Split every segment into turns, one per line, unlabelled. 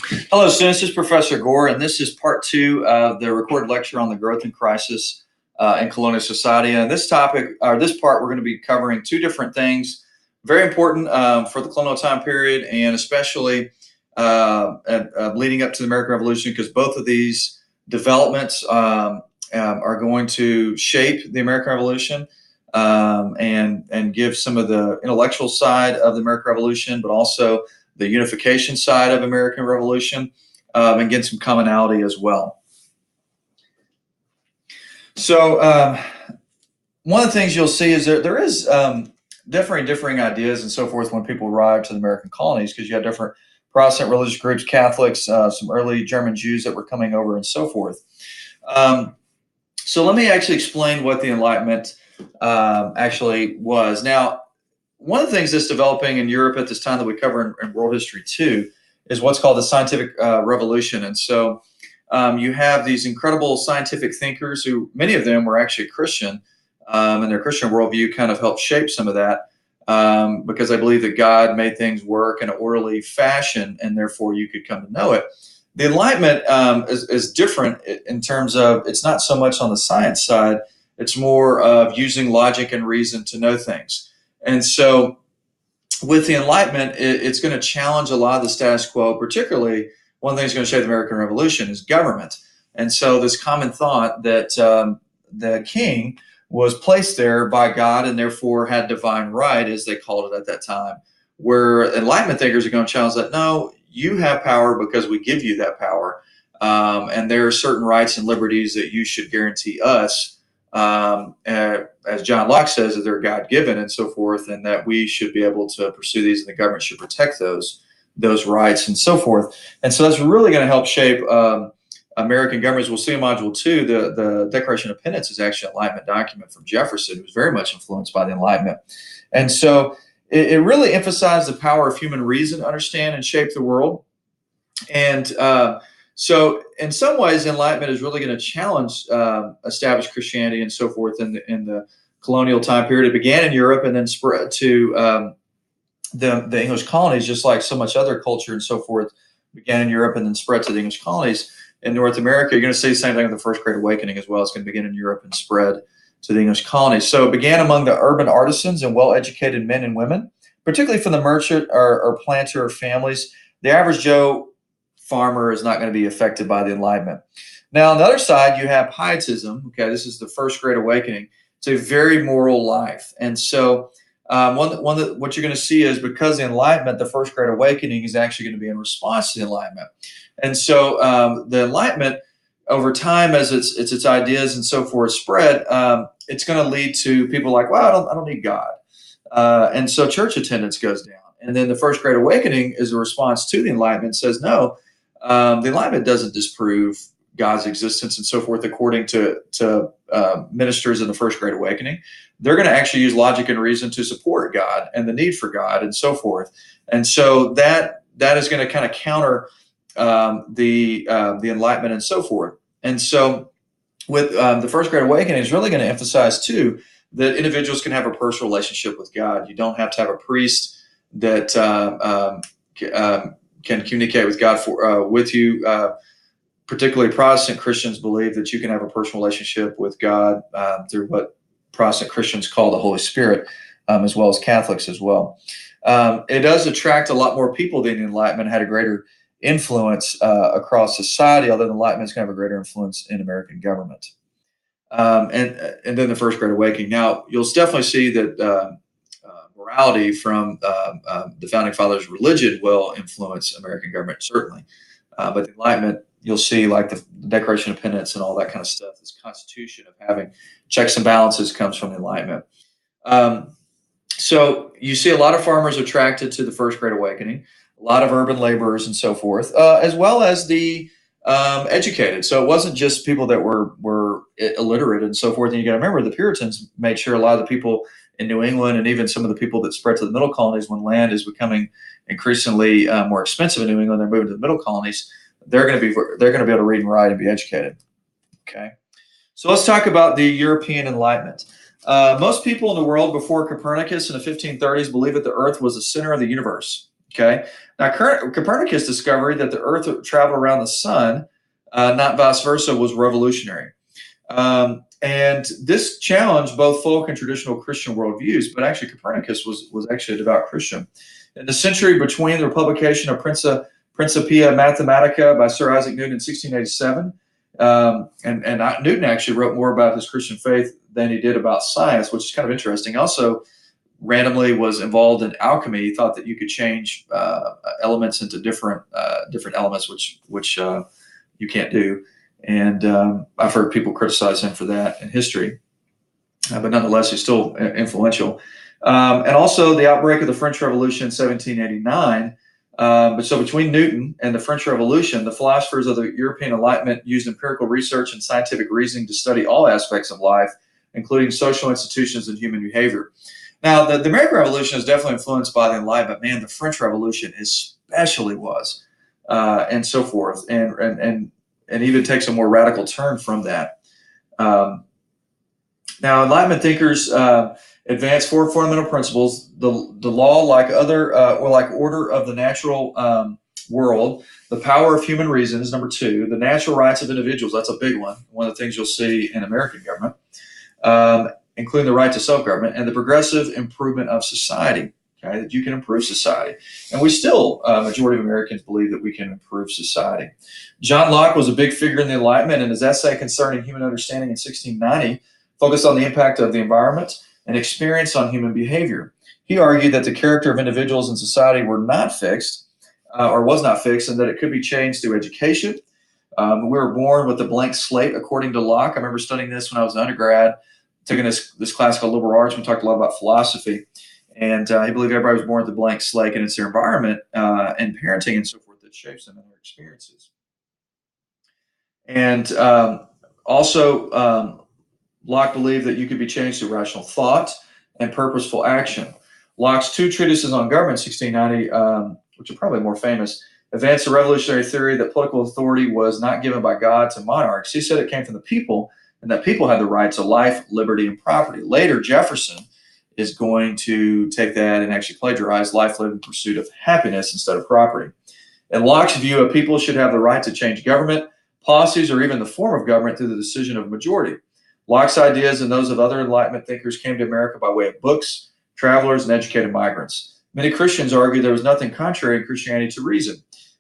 Hello, students. This is Professor Gore, and this is part two of the recorded lecture on the growth and crisis in colonial society. And this topic, or this part, we're going to be covering two different things, very important for the colonial time period, and especially leading up to the American Revolution, because both of these developments are going to shape the American Revolution and give some of the intellectual side of the American Revolution, but also the unification side of American Revolution, and get some commonality as well. So one of the things you'll see is that there is differing ideas and so forth when people arrived to the American colonies, because you had different Protestant religious groups, Catholics, some early German Jews that were coming over, and so forth. So let me actually explain what the Enlightenment actually was. Now, one of the things that's developing in Europe at this time that we cover in world history too is what's called the scientific revolution. And so you have these incredible scientific thinkers who, many of them were actually Christian, and their Christian worldview kind of helped shape some of that, because I believe that God made things work in an orderly fashion, and therefore you could come to know it. The Enlightenment is different in terms of it's not so much on the science side, it's more of using logic and reason to know things. And so with the Enlightenment, it's going to challenge a lot of the status quo, particularly one thing that's going to shape the American Revolution is government. And so this common thought that the king was placed there by God and therefore had divine right, as they called it at that time, where Enlightenment thinkers are going to challenge that, no, you have power because we give you that power. And there are certain rights and liberties that you should guarantee us. As John Locke says, that they're God-given and so forth, and that we should be able to pursue these, and the government should protect those rights and so forth. And so that's really going to help shape American government. As we'll see in Module 2, the Declaration of Independence is actually an Enlightenment document from Jefferson, who was very much influenced by the Enlightenment. And so it really emphasized the power of human reason to understand and shape the world. And so in some ways, Enlightenment is really going to challenge established Christianity and so forth in the colonial time period. It began in Europe and then spread to the English colonies, just like so much other culture and so forth began in Europe and then spread to the English colonies. In North America, you're going to see the same thing with the First Great Awakening as well. It's going to begin in Europe and spread to the English colonies. So it began among the urban artisans and well-educated men and women, particularly from the merchant or planter families. The average Joe farmer is not going to be affected by the Enlightenment. Now, on the other side, you have pietism. Okay, this is the First Great Awakening. It's a very moral life. And so what you're going to see is, because the Enlightenment, the First Great Awakening is actually going to be in response to the Enlightenment. And so the Enlightenment, over time, as its ideas and so forth spread, it's going to lead to people like, well, I don't need God. And so church attendance goes down. And then the First Great Awakening is a response to the Enlightenment, says, no, the Enlightenment doesn't disprove God's existence and so forth, according to ministers in the First Great Awakening. They're going to actually use logic and reason to support God and the need for God and so forth. And so that is going to kind of counter the Enlightenment and so forth. And so with the First Great Awakening is really going to emphasize too that individuals can have a personal relationship with God. You don't have to have a priest that can communicate with God with you. Particularly Protestant Christians believe that you can have a personal relationship with God through what Protestant Christians call the Holy Spirit, as well as Catholics as well. It does attract a lot more people than the Enlightenment had a greater influence across society, although the Enlightenment is going to have a greater influence in American government. And then the First Great Awakening. Now, you'll definitely see that morality from the Founding Fathers' religion will influence American government, certainly. But the Enlightenment, you'll see, like the Declaration of Independence and all that kind of stuff, this constitution of having checks and balances comes from the Enlightenment. So you see a lot of farmers attracted to the First Great Awakening, a lot of urban laborers and so forth, as well as the educated. So it wasn't just people that were illiterate and so forth. And you got to remember, the Puritans made sure a lot of the people in New England, and even some of the people that spread to the middle colonies, when land is becoming increasingly more expensive in New England, they're moving to the middle colonies. They're going to be able to read and write and be educated. Okay, so let's talk about the European Enlightenment. Most people in the world before Copernicus in the 1530s believed that the Earth was the center of the universe. Okay. Now, Copernicus' discovery that the Earth would travel around the sun, not vice versa, was revolutionary. And this challenged both folk and traditional Christian worldviews, but actually Copernicus was actually a devout Christian. In the century between the publication of Principia Mathematica by Sir Isaac Newton in 1687, and Newton actually wrote more about his Christian faith than he did about science, which is kind of interesting. Also, randomly was involved in alchemy. He thought that you could change elements into different elements, which you can't do. And I've heard people criticize him for that in history, but nonetheless, he's still influential. And also the outbreak of the French Revolution in 1789. But so between Newton and the French Revolution, the philosophers of the European Enlightenment used empirical research and scientific reasoning to study all aspects of life, including social institutions and human behavior. Now, the American Revolution is definitely influenced by the Enlightenment. Man, the French Revolution especially was, and so forth, and even takes a more radical turn from that. Now, Enlightenment thinkers advance four fundamental principles: the law, like order of the natural world; the power of human reason is number two; the natural rights of individuals. That's a big one. One of the things you'll see in American government. Including the right to self-government, and the progressive improvement of society. Okay, that you can improve society, and we still, majority of Americans believe that we can improve society. John Locke was a big figure in the Enlightenment, and his essay concerning human understanding in 1690 focused on the impact of the environment and experience on human behavior. He argued that the character of individuals in society were not fixed, or was not fixed, and that it could be changed through education. We were born with a blank slate, according to Locke. I remember studying this when I was an undergrad, taking this class called liberal arts. We talked a lot about philosophy, and he believed everybody was born with a blank slate, and it's their environment and parenting and so forth that shapes them and their experiences. And also, Locke believed that you could be changed through rational thought and purposeful action. Locke's two treatises on government, 1690, which are probably more famous, advanced a revolutionary theory that political authority was not given by God to monarchs. He said it came from the people, and that people had the right to life, liberty, and property. Later, Jefferson is going to take that and actually plagiarize life, liberty, and pursuit of happiness instead of property. In Locke's view, a people should have the right to change government, policies, or even the form of government through the decision of a majority. Locke's ideas and those of other Enlightenment thinkers came to America by way of books, travelers, and educated migrants. Many Christians argued there was nothing contrary in Christianity to reason.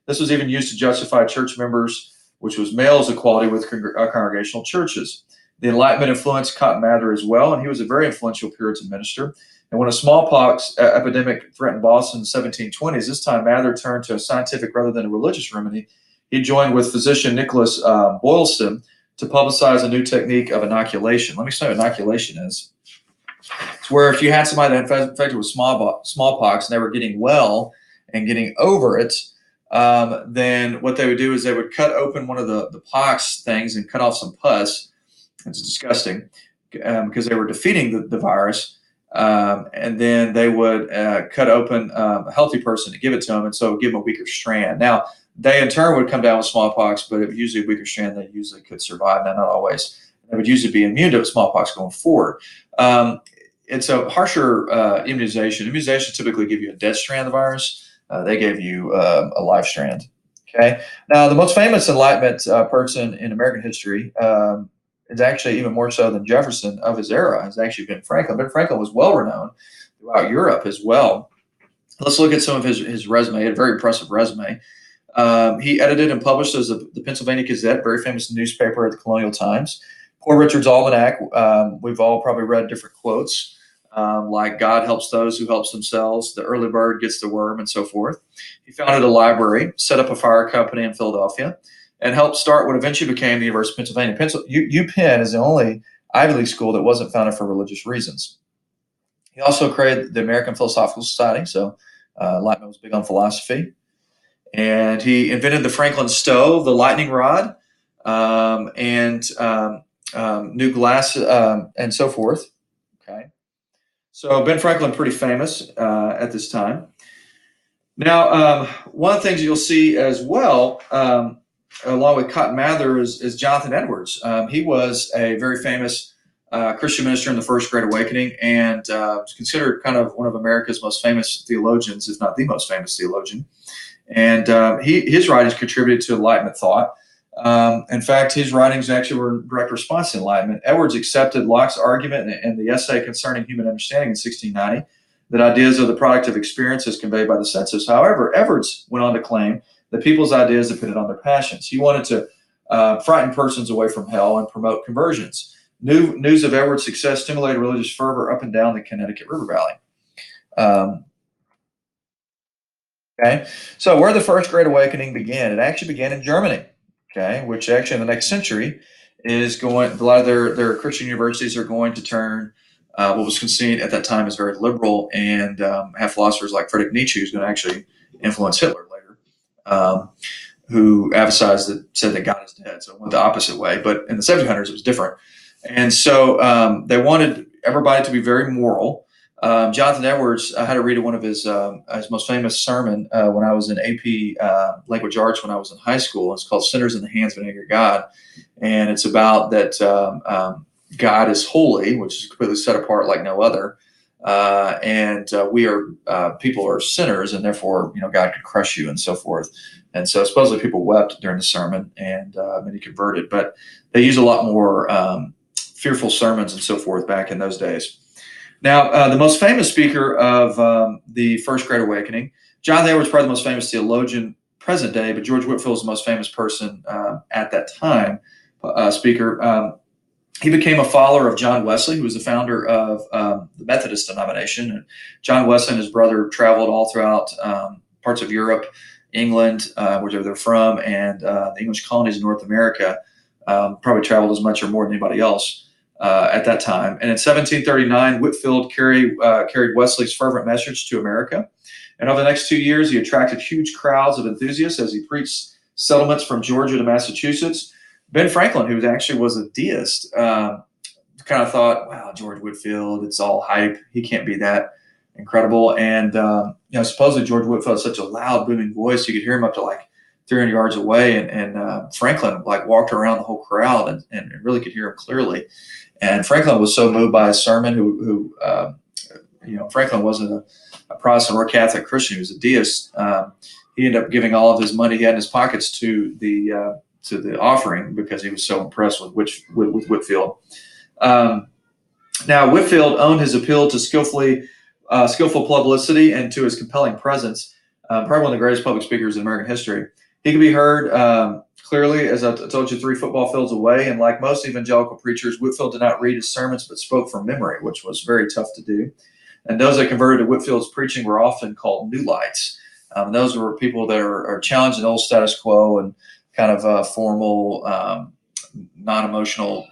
This was even used to justify church members, which was males' equality with congregational churches. The Enlightenment influenced Cotton Mather as well, and he was a very influential Puritan minister. And when a smallpox epidemic threatened Boston in the 1720s, this time Mather turned to a scientific rather than a religious remedy. He joined with physician Nicholas Boylston to publicize a new technique of inoculation. Let me explain what inoculation is. It's where if you had somebody that was infected with smallpox and they were getting well and getting over it, then what they would do is they would cut open one of the pox things and cut off some pus. It's disgusting because they were defeating the virus. And then they would cut open a healthy person to give it to them, and so give them a weaker strand. Now, they in turn would come down with smallpox, but it was usually a weaker strand that usually could survive. Now, not always. They would usually be immune to smallpox going forward. It's a harsher immunization. Immunizations typically give you a dead strand of the virus. They gave you a live strand. Okay. Now, the most famous Enlightenment person in American history is actually even more so than Jefferson of his era has actually Ben Franklin. Ben Franklin was well renowned throughout Europe as well. Let's look at some of his resume. He had a very impressive resume. He edited and published as the Pennsylvania Gazette, very famous newspaper at the Colonial Times. Poor Richard's Almanac. We've all probably read different quotes like God helps those who helps themselves, the early bird gets the worm, and so forth. He founded a library, set up a fire company in Philadelphia, and helped start what eventually became the University of Pennsylvania. UPenn is the only Ivy League school that wasn't founded for religious reasons. He also created the American Philosophical Society, so Enlightenment was big on philosophy. And he invented the Franklin stove, the lightning rod, and new glass, and so forth. Okay, so Ben Franklin, pretty famous at this time. Now, one of the things you'll see as well, along with Cotton Mather, is Jonathan Edwards. He was a very famous Christian minister in the First Great Awakening, and is considered kind of one of America's most famous theologians, if not the most famous theologian. And his writings contributed to Enlightenment thought. In fact, his writings actually were in direct response to Enlightenment. Edwards accepted Locke's argument in the essay concerning human understanding in 1690 that ideas are the product of experience as conveyed by the senses. However, Edwards went on to claim that people's ideas depended on their passions. He wanted to frighten persons away from hell and promote conversions. News of Edwards' success stimulated religious fervor up and down the Connecticut River Valley. Okay, so where the First Great Awakening began, it actually began in Germany. Okay, which actually in the next century is going. A lot of their Christian universities are going to turn what was considered at that time as very liberal, and have philosophers like Friedrich Nietzsche, who's going to actually influence Hitler later, who said that God is dead. So it went the opposite way. But in the 1700s, it was different, and so they wanted everybody to be very moral. Jonathan Edwards, I had to read one of his most famous sermon when I was in AP language arts when I was in high school. It's called "Sinners in the Hands of an Angry God," and it's about that God is holy, which is completely set apart like no other, and we are people are sinners, and therefore God could crush you and so forth. And so supposedly people wept during the sermon, and many converted, but they use a lot more fearful sermons and so forth back in those days. Now, the most famous speaker of the First Great Awakening, Jonathan Edwards, probably the most famous theologian present day, but George Whitefield is the most famous person at that time, speaker. He became a follower of John Wesley, who was the founder of the Methodist denomination. And John Wesley and his brother traveled all throughout parts of Europe, England, wherever they're from, and the English colonies in North America. Probably traveled as much or more than anybody else at that time. And in 1739, Whitefield carried Wesley's fervent message to America. And over the next 2 years, he attracted huge crowds of enthusiasts as he preached settlements from Georgia to Massachusetts. Ben Franklin, who actually was a deist, kind of thought, wow, George Whitefield, it's all hype. He can't be that incredible. And, supposedly George Whitefield had such a loud, booming voice, you could hear him up to like 300 yards away. And Franklin like walked around the whole crowd and really could hear him clearly. And Franklin was so moved by his sermon, Franklin wasn't a Protestant or a Catholic Christian. He was a deist. He ended up giving all of his money he had in his pockets to the offering because he was so impressed with Whitefield. Now, Whitefield owned his appeal to skillful publicity and to his compelling presence. Probably one of the greatest public speakers in American history. He could be heard clearly, as I told you, 3 football fields away. And like most evangelical preachers, Whitefield did not read his sermons, but spoke from memory, which was very tough to do. And those that converted to Whitefield's preaching were often called new lights. Those were people that are challenging the old status quo and kind of formal, non-emotional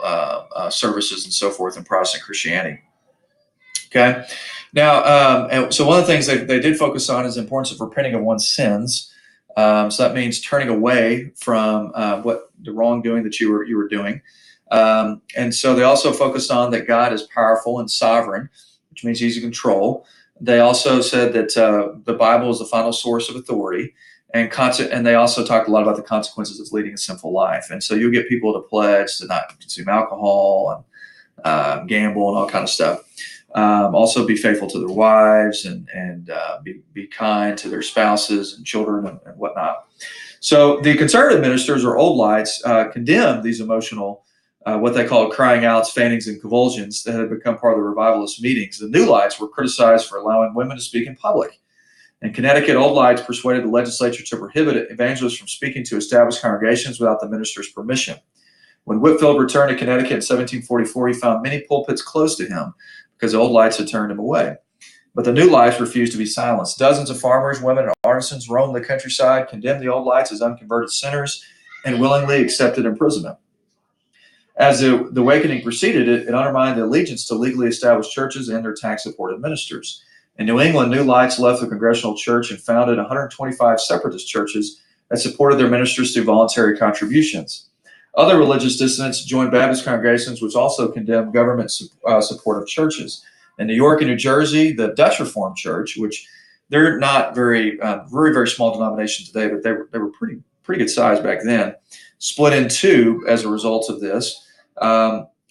services and so forth in Protestant Christianity. Okay. Now, and so one of the things they did focus on is the importance of repenting of one's sins. So that means turning away from what the wrongdoing that you were doing. And so they also focused on that God is powerful and sovereign, which means he's in control. They also said that the Bible is the final source of authority. And they also talked a lot about the consequences of leading a sinful life. And so you'll get people to pledge to not consume alcohol and gamble and all kind of stuff. Also be faithful to their wives and be kind to their spouses and children and whatnot. So the conservative ministers or old lights condemned these emotional, what they called crying outs, faintings, and convulsions that had become part of the revivalist meetings. The new lights were criticized for allowing women to speak in public. In Connecticut, old lights persuaded the legislature to prohibit evangelists from speaking to established congregations without the minister's permission. When Whitefield returned to Connecticut in 1744, he found many pulpits closed to him because the old lights had turned him away. But the new lights refused to be silenced. Dozens of farmers, women, and artisans roamed the countryside, condemned the old lights as unconverted sinners, and willingly accepted imprisonment. As the awakening proceeded, it undermined the allegiance to legally established churches and their tax-supported ministers. In New England, new lights left the Congregational Church and founded 125 separatist churches that supported their ministers through voluntary contributions. Other religious dissidents joined Baptist congregations, which also condemned government supportive churches. In New York and New Jersey, the Dutch Reformed Church, which they're not very, very small denomination today, but they were pretty good size back then, split in two as a result of this.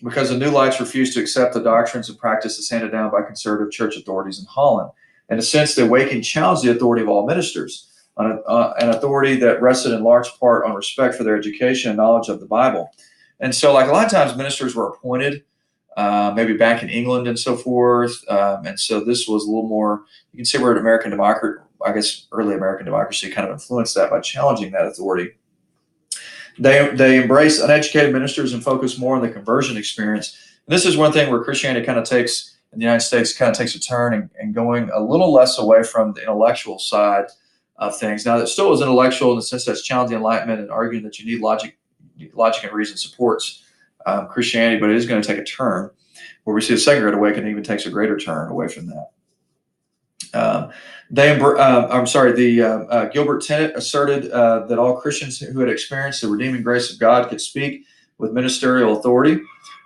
because the New Lights refused to accept the doctrines and practices handed down by conservative church authorities in Holland. In a sense, the awakening challenged the authority of all ministers, an authority that rested in large part on respect for their education and knowledge of the Bible. And so, like a lot of times, ministers were appointed, maybe back in England and so forth. And so this was a little more, you can see where American democracy, I guess early American democracy kind of influenced that by challenging that authority. They embrace uneducated ministers and focus more on the conversion experience. And this is one thing where Christianity kind of takes, in the United States, kind of takes a turn and going a little less away from the intellectual side of things. Now, it still is intellectual in the sense that it's challenging enlightenment and arguing that you need logic and reason supports Christianity, but it is going to take a turn where we see the Second Great Awakening even takes a greater turn away from that. Gilbert Tennant asserted that all Christians who had experienced the redeeming grace of God could speak with ministerial authority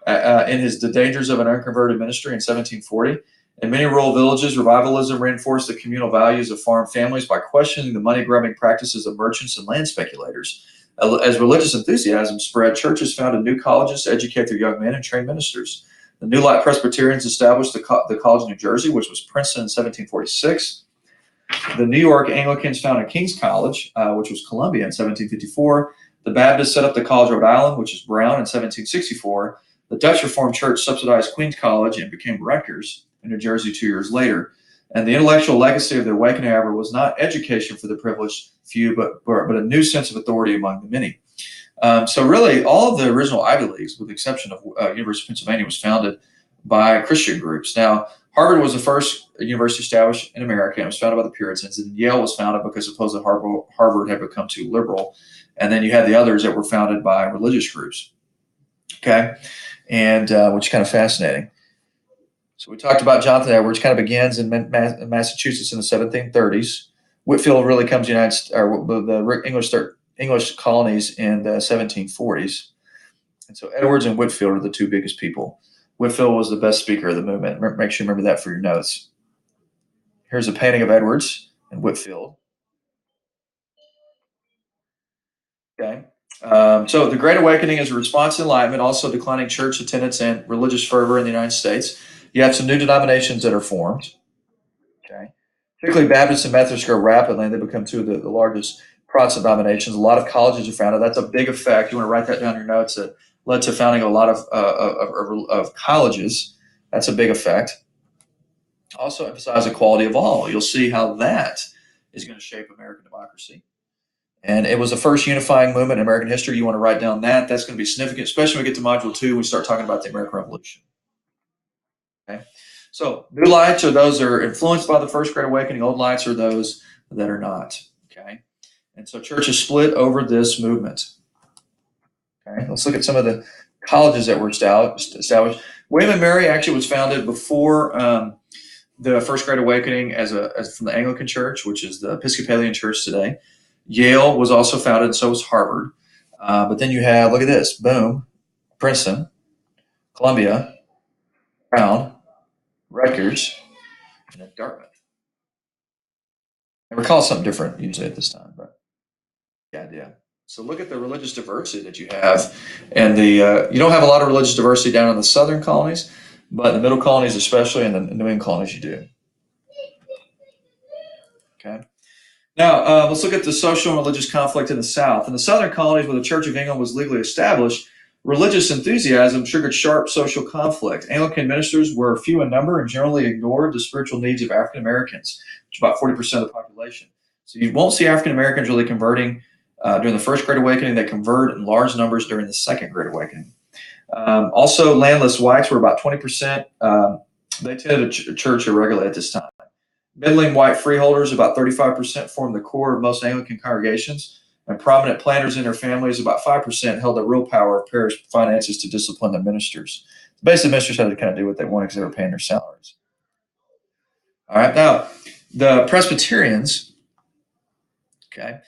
in his The Dangers of an Unconverted Ministry in 1740. In many rural villages, revivalism reinforced the communal values of farm families by questioning the money-grubbing practices of merchants and land speculators. As religious enthusiasm spread, churches founded new colleges to educate their young men and train ministers. The New Light Presbyterians established the College of New Jersey, which was Princeton in 1746. The New York Anglicans founded King's College, which was Columbia in 1754. The Baptists set up the College of Rhode Island, which is Brown in 1764. The Dutch Reformed Church subsidized Queen's College and became rectors in New Jersey 2 years later. And the intellectual legacy of the awakening, however, was not education for the privileged few, but a new sense of authority among the many. So really, all of the original Ivy Leagues, with the exception of University of Pennsylvania, was founded by Christian groups. Now, Harvard was the first university established in America, and it was founded by the Puritans. And Yale was founded because supposedly Harvard had become too liberal. And then you had the others that were founded by religious groups. Okay, and which is kind of fascinating. So we talked about Jonathan Edwards. Kind of begins in Massachusetts in the 1730s. Whitefield really comes to the English colonies in the 1740s. And so Edwards and Whitefield are the two biggest people. Whitefield was the best speaker of the movement. Make sure you remember that for your notes. Here's a painting of Edwards and Whitefield. Okay. So the Great Awakening is a response to Enlightenment, also declining church attendance and religious fervor in the United States. You have some new denominations that are formed. Okay. Particularly Baptists and Methodists grow rapidly, and they become two of the largest Protestant denominations. A lot of colleges are founded. That's a big effect. You want to write that down in your notes. That led to founding a lot of colleges. That's a big effect. Also emphasize equality of all. You'll see how that is going to shape American democracy. And it was the first unifying movement in American history. You want to write down that. That's going to be significant, especially when we get to Module 2, we start talking about the American Revolution. Okay. So new lights are those that are influenced by the First Great Awakening. Old lights are those that are not. Okay. And so churches split over this movement. Okay. Let's look at some of the colleges that were established. William and Mary actually was founded before the First Great Awakening as from the Anglican Church, which is the Episcopalian Church today. Yale was also founded, and so was Harvard. But then you have, look at this, boom, Princeton, Columbia, Brown, Rutgers, and then Dartmouth. And recall something different usually at this time, but the idea. So look at the religious diversity that you have. And you don't have a lot of religious diversity down in the southern colonies, but in the middle colonies especially, and the New England colonies you do. Okay. Now, let's look at the social and religious conflict in the South. In the southern colonies, where the Church of England was legally established, religious enthusiasm triggered sharp social conflict. Anglican ministers were few in number and generally ignored the spiritual needs of African Americans, which is about 40% of the population. So you won't see African Americans really converting during the First Great Awakening. They convert in large numbers during the Second Great Awakening. Also, landless whites were about 20%. They attended church irregularly at this time. Middling white freeholders, about 35%, formed the core of most Anglican congregations, and prominent planters in their families, about 5%, held the real power of parish finances to discipline their ministers. Basically, ministers had to kind of do what they wanted because they were paying their salaries. All right, now, the Presbyterians, okay,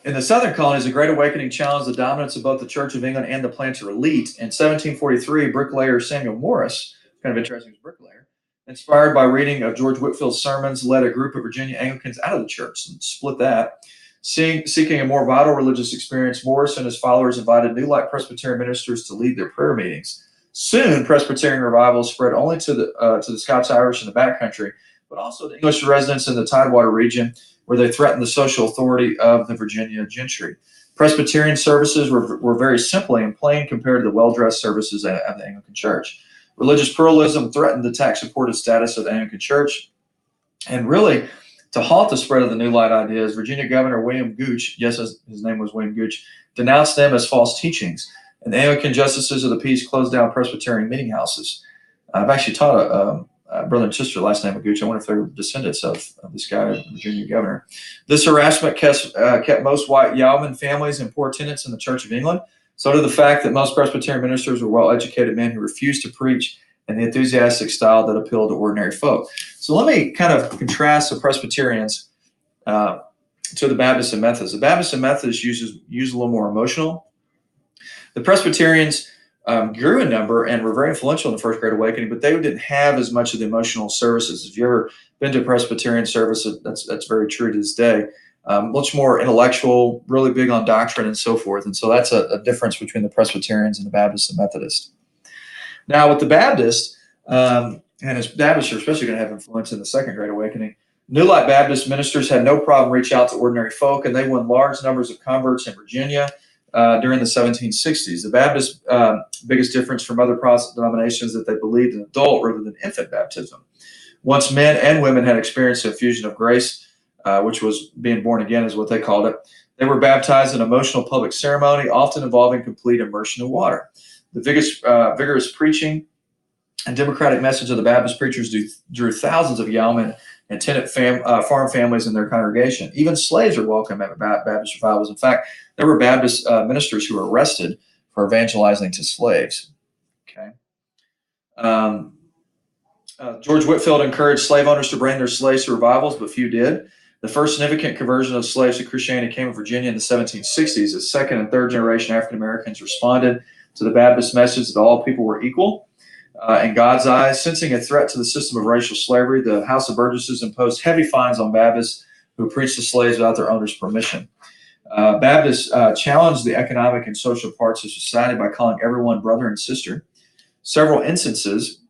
in the southern colonies, the Great Awakening challenged the dominance of both the Church of England and the planter elite. In 1743, bricklayer Samuel Morris, kind of interesting, was bricklayer, inspired by reading of George Whitefield's sermons, led a group of Virginia Anglicans out of the church and split that. Seeking a more vital religious experience, Morris and his followers invited New Light Presbyterian ministers to lead their prayer meetings. Soon, Presbyterian revival spread only to the Scots-Irish in the backcountry, but also to English residents in the Tidewater region, where they threatened the social authority of the Virginia gentry. Presbyterian services were very simple and plain compared to the well-dressed services of the Anglican Church. Religious pluralism threatened the tax-supported status of the Anglican Church, and really, to halt the spread of the New Light ideas, Virginia Governor William Gooch, yes, his name was William Gooch, denounced them as false teachings. And the Anglican justices of the peace closed down Presbyterian meeting houses. I've actually taught a brother and sister last name of Gooch. I wonder if they're descendants of this guy, Virginia Governor. This harassment kept most white yeoman families and poor tenants in the Church of England. So did the fact that most Presbyterian ministers were well-educated men who refused to preach in the enthusiastic style that appealed to ordinary folk. So let me kind of contrast the Presbyterians to the Baptists and Methodists. The Baptists and Methodists use a little more emotional. The Presbyterians grew in number and were very influential in the First Great Awakening, but they didn't have as much of the emotional services. If you've ever been to a Presbyterian service, that's very true to this day. Much more intellectual, really big on doctrine and so forth. And so that's a difference between the Presbyterians and the Baptists and Methodists. Now, with the Baptists, and as Baptists are especially going to have influence in the Second Great Awakening, New Light Baptist ministers had no problem reaching out to ordinary folk, and they won large numbers of converts in Virginia during the 1760s. The Baptist biggest difference from other Protestant denominations is that they believed in adult rather than infant baptism. Once men and women had experienced a infusion of grace, which was being born again is what they called it, they were baptized in emotional public ceremony, often involving complete immersion in water. The vigorous preaching and democratic message of the Baptist preachers drew thousands of yeomen and tenant farm families in their congregation. Even slaves were welcome at Baptist revivals. In fact, there were Baptist ministers who were arrested for evangelizing to slaves. Okay. George Whitefield encouraged slave owners to bring their slaves to revivals, but few did. The first significant conversion of slaves to Christianity came in Virginia in the 1760s. As second and third generation African Americans responded to the Baptist message that all people were equal in God's eyes. Sensing a threat to the system of racial slavery, the House of Burgesses imposed heavy fines on Baptists who preached to slaves without their owners' permission. Baptists challenged the economic and social parts of society by calling everyone brother and sister. Several instances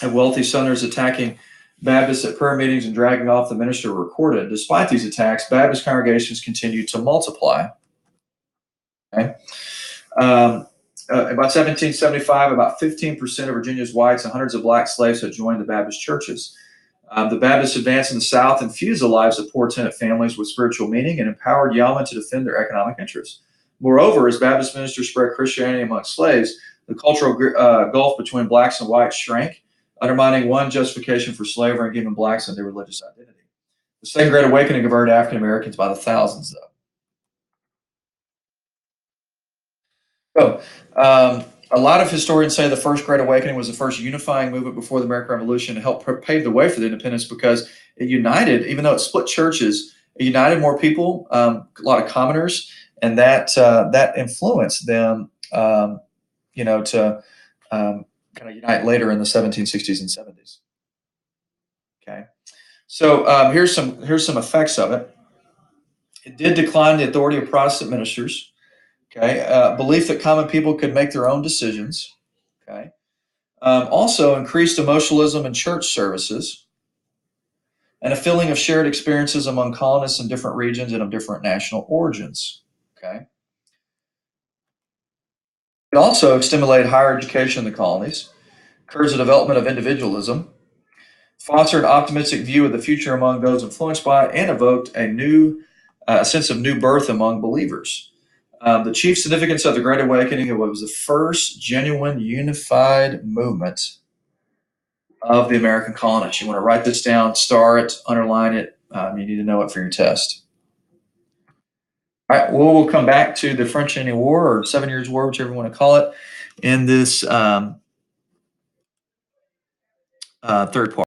of wealthy Southerners attacking Baptists at prayer meetings and dragging off the minister were recorded. Despite these attacks, Baptist congregations continued to multiply. Okay. About 1775, about 15% of Virginia's whites and hundreds of black slaves had joined the Baptist churches. The Baptists advanced in the South infused the lives of poor tenant families with spiritual meaning and empowered yeomen to defend their economic interests. Moreover, as Baptist ministers spread Christianity among slaves, the cultural gulf between blacks and whites shrank, undermining one justification for slavery and giving blacks a new religious identity. The Second Great Awakening converted African Americans by the thousands, though. So, a lot of historians say the First Great Awakening was the first unifying movement before the American Revolution to help pave the way for the independence because it united, even though it split churches, it united more people, a lot of commoners, and that influenced them, to kind of unite later in the 1760s and 70s. Okay, so here's some effects of it. It did decline the authority of Protestant ministers. Okay, belief that common people could make their own decisions. Okay, also increased emotionalism in church services, and a feeling of shared experiences among colonists in different regions and of different national origins. Okay, it also stimulated higher education in the colonies, encouraged the development of individualism, fostered an optimistic view of the future among those influenced by it, and evoked a sense of new birth among believers. The chief significance of the Great Awakening, it was the first genuine unified movement of the American colonists. You want to write this down, star it, underline it. You need to know it for your test. All right, well, we'll come back to the French Indian War or 7 Years' War, whichever you want to call it, in this third part.